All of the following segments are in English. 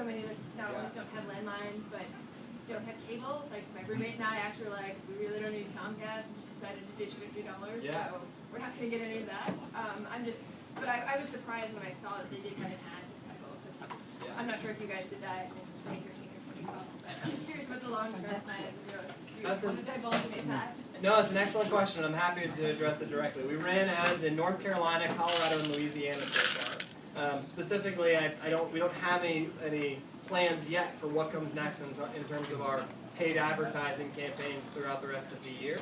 many of us not only don't have landlines, but don't have cable. Like my roommate and I actually were like, we really don't need Comcast, and just decided to ditch $50. So we're not going to get any of that. But I was surprised when I saw that they did kind of add this cycle. I'm not sure if you guys did that in 2013 or 2012, but I'm just curious about the long-term plans. Do you want to divulge any of that? No, it's an excellent question. I'm happy to address it directly. We ran ads in North Carolina, Colorado, and Louisiana so far. Specifically, we don't have any plans yet for what comes next in terms of our paid advertising campaigns throughout the rest of the year.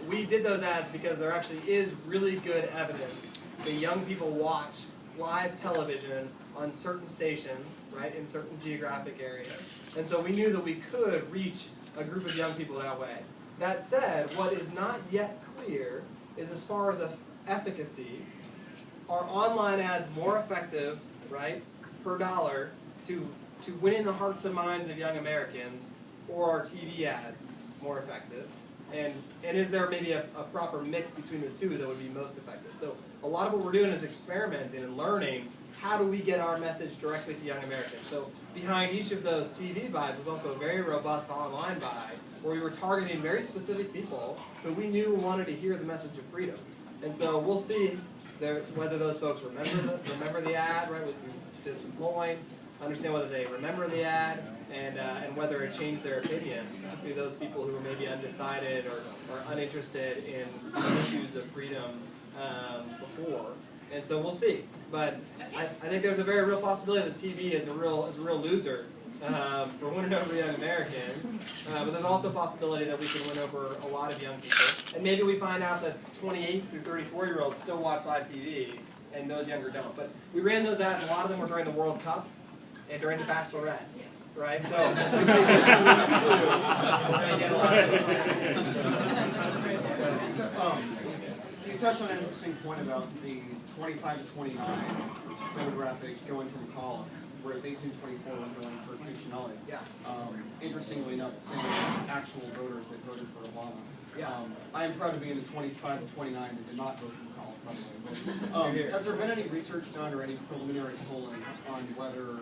We did those ads because there actually is really good evidence that young people watch live television on certain stations, right, in certain geographic areas. And so we knew that we could reach a group of young people that way. That said, what is not yet clear is as far as efficacy, are online ads more effective, right, per dollar to winning the hearts and minds of young Americans, or are TV ads more effective? And is there maybe a proper mix between the two that would be most effective? So a lot of what we're doing is experimenting and learning how do we get our message directly to young Americans. So behind each of those TV buys was also a very robust online buy where we were targeting very specific people who we knew wanted to hear the message of freedom. And so we'll see whether those folks remember the ad, right? We did some polling, understand whether they remember the ad, and whether it changed their opinion, particularly those people who were maybe undecided or uninterested in issues of freedom before. And so we'll see. But I think there's a very real possibility that TV is a real loser for winning over young Americans. But there's also a possibility that we can win over a lot of young people. And maybe we find out that 28 through 34-year-olds still watch live TV, and those younger don't. But we ran those ads, a lot of them were during the World Cup and during the Bachelorette. Right? So we're going to get a lot of you touched on an interesting point about the 25 to 29 demographic going from college, whereas 18 to 24 were going for functionality. Yeah. Interestingly enough, the same actual voters that voted for Obama. Yeah. I am proud to be in the 25 to 29 that did not vote for college, by the way. Has there been any research done or any preliminary polling on whether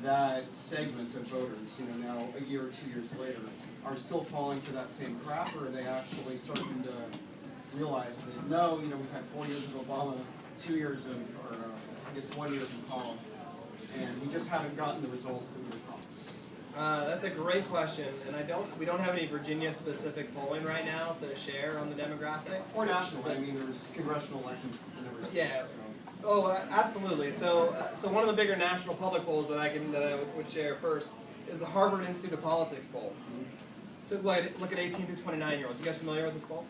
that segment of voters, now a year or 2 years later, are still falling for that same crap, or are they actually starting to realize that, no, we've had 4 years of Obama, 2 years of, or I guess 1 year from college, and we just haven't gotten the results that we were promised? That's a great question, and we don't have any Virginia-specific polling right now to share on the demographic. Or national, but I mean, there's congressional elections in every state. Yeah. So. Oh, absolutely. So one of the bigger national public polls that I would share first is the Harvard Institute of Politics poll. So look at 18 to 29-year-olds. You guys familiar with this poll?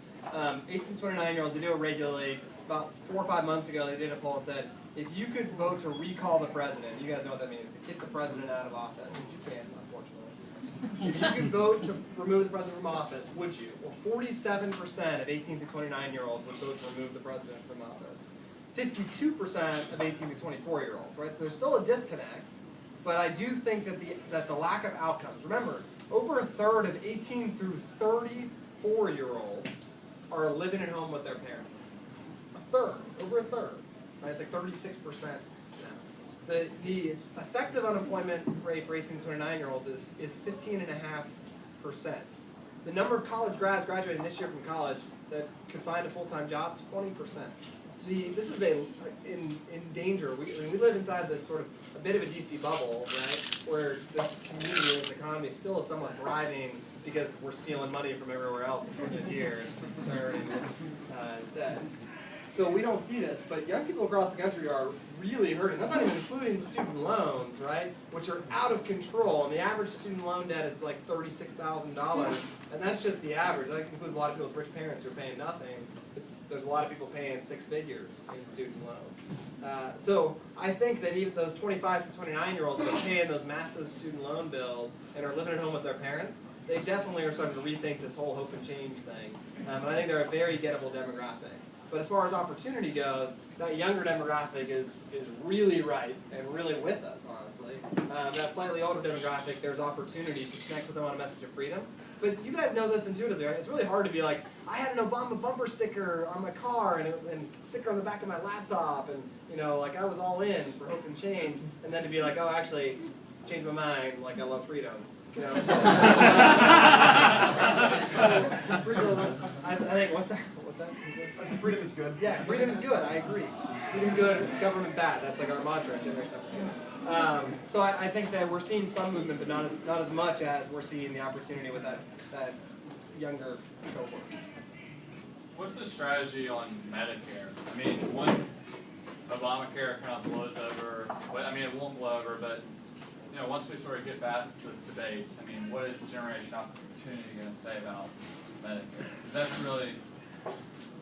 18 to 29-year-olds, they do it regularly. About 4 or 5 months ago, they did a poll that said, if you could vote to recall the president, you guys know what that means, to kick the president out of office, which you can't, unfortunately. If you could vote to remove the president from office, would you? Well, 47% of 18 to 29-year-olds would vote to remove the president from office. 52% of 18 to 24-year-olds, right? So there's still a disconnect, but I do think that the lack of outcomes. Remember, over a third of 18 through 34-year-olds are living at home with their parents. A third, over a third. Right? It's like 36% now. The effective unemployment rate for 18 to 29-year-olds is 15.5%. The number of college grads graduating this year from college that could find a full-time job, 20%. This is in danger. We live inside this sort of a bit of a DC bubble, right? Where this community and this economy still is somewhat thriving because we're stealing money from everywhere else and putting it here and earning it instead. So we don't see this, but young people across the country are really hurting. That's not even including student loans, right? Which are out of control. And the average student loan debt is like $36,000, and that's just the average. That includes a lot of people with rich parents who are paying nothing. There's a lot of people paying 6 figures in student loans. So I think that even those 25 to 29-year-olds that are paying those massive student loan bills and are living at home with their parents, they definitely are starting to rethink this whole hope and change thing. And I think they're a very gettable demographic. But as far as opportunity goes, that younger demographic is really right and really with us, honestly. That slightly older demographic, there's opportunity to connect with them on a message of freedom. But you guys know this intuitively, right? It's really hard to be like, I had an Obama bumper sticker on my car and a sticker on the back of my laptop, and like I was all in for hope and change, and then to be like, oh, actually, changed my mind, like I love freedom. You know, so, so I think, what's that? I said freedom is good. Yeah, freedom is good, I agree. Freedom good, government bad. That's like our mantra at Generation Number 2. So I think that we're seeing some movement, but not as much as we're seeing the opportunity with that younger cohort. What's the strategy on Medicare? I mean, once Obamacare kind of blows over, I mean, it won't blow over, but you know, once we sort of get past this debate, I mean, what is Generation Opportunity going to say about Medicare? Because that's really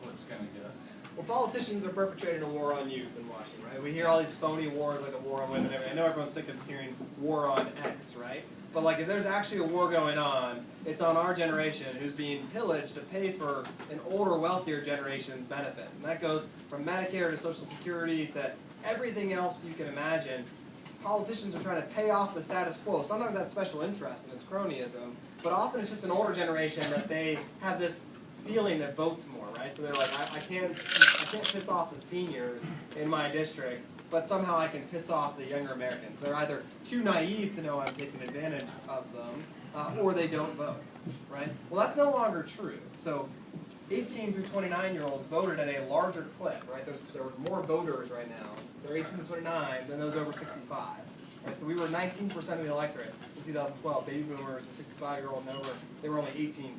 what's going to get us. Well, politicians are perpetrating a war on youth in Washington, right? We hear all these phony wars, like a war on women and everything. I know everyone's sick of hearing war on X, right? But like, if there's actually a war going on, it's on our generation who's being pillaged to pay for an older, wealthier generation's benefits. And that goes from Medicare to Social Security to everything else you can imagine. Politicians are trying to pay off the status quo. Sometimes that's special interest and it's cronyism, but often it's just an older generation that they have this feeling that votes more, right? So they're like, I can't piss off the seniors in my district, but somehow I can piss off the younger Americans. They're either too naive to know I'm taking advantage of them, or they don't vote, right? Well, that's no longer true. So 18 through 29-year-olds voted at a larger clip, right? There were more voters right now. They're 18 to 29 than those over 65. Right? So we were 19% of the electorate in 2012. Baby boomers and 65-year-old and over, they were only 18%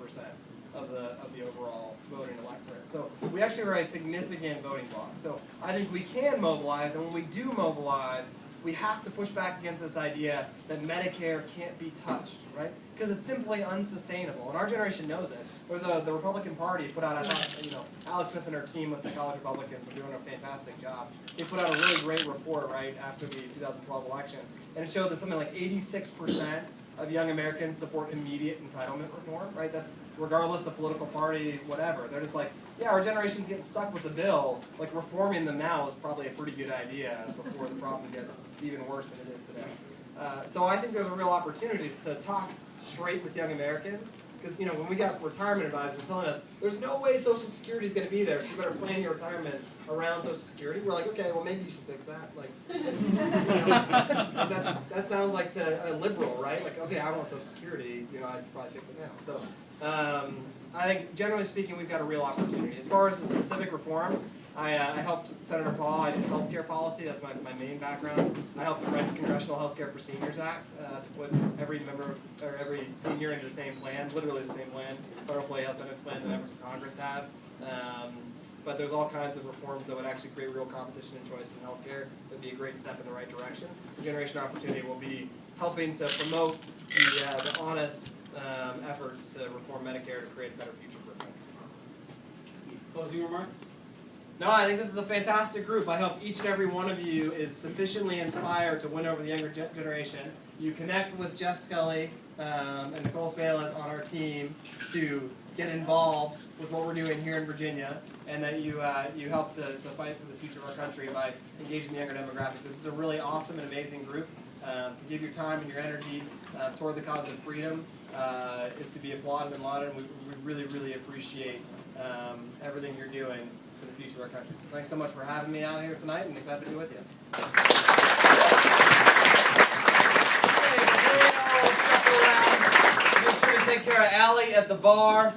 of the overall voting electorate. So we actually were a significant voting bloc. So I think we can mobilize, and when we do mobilize, we have to push back against this idea that Medicare can't be touched, right? Because it's simply unsustainable, and our generation knows it. The Republican Party put out, I thought, Alex Smith and her team with the college Republicans are doing a fantastic job. They put out a really great report right after the 2012 election, and it showed that something like 86% of young Americans support immediate entitlement reform, right? That's regardless of political party, whatever. They're just like, yeah, our generation's getting stuck with the bill. Like, reforming them now is probably a pretty good idea before the problem gets even worse than it is today. So I think there's a real opportunity to talk straight with young Americans. Because, when we got retirement advisors telling us, there's no way Social Security is going to be there, so you better plan your retirement around Social Security. We're like, okay, well, maybe you should fix that. Like, that sounds like a liberal, right? Like, okay, I want Social Security, I'd probably fix it now. So I think, generally speaking, we've got a real opportunity. As far as the specific reforms, I helped Senator Paul. I did healthcare policy. That's my main background. I helped him write the Congressional Healthcare for Seniors Act to put every senior into the same plan, literally the same plan, federal employee health benefits plan that members of Congress have. But there's all kinds of reforms that would actually create real competition and choice in healthcare. It would be a great step in the right direction. The Generation Opportunity will be helping to promote the honest efforts to reform Medicare to create a better future for America. Closing remarks? No, I think this is a fantastic group. I hope each and every one of you is sufficiently inspired to win over the younger generation. You connect with Jeff Scully and Nicole Smalett on our team to get involved with what we're doing here in Virginia, and that you help to fight for the future of our country by engaging the younger demographic. This is a really awesome and amazing group. To give your time and your energy toward the cause of freedom is to be applauded and lauded, and we really, really appreciate everything you're doing for the future of our country. So thanks so much for having me out here tonight, and excited to be with you. Make sure to take care of Allie at the bar.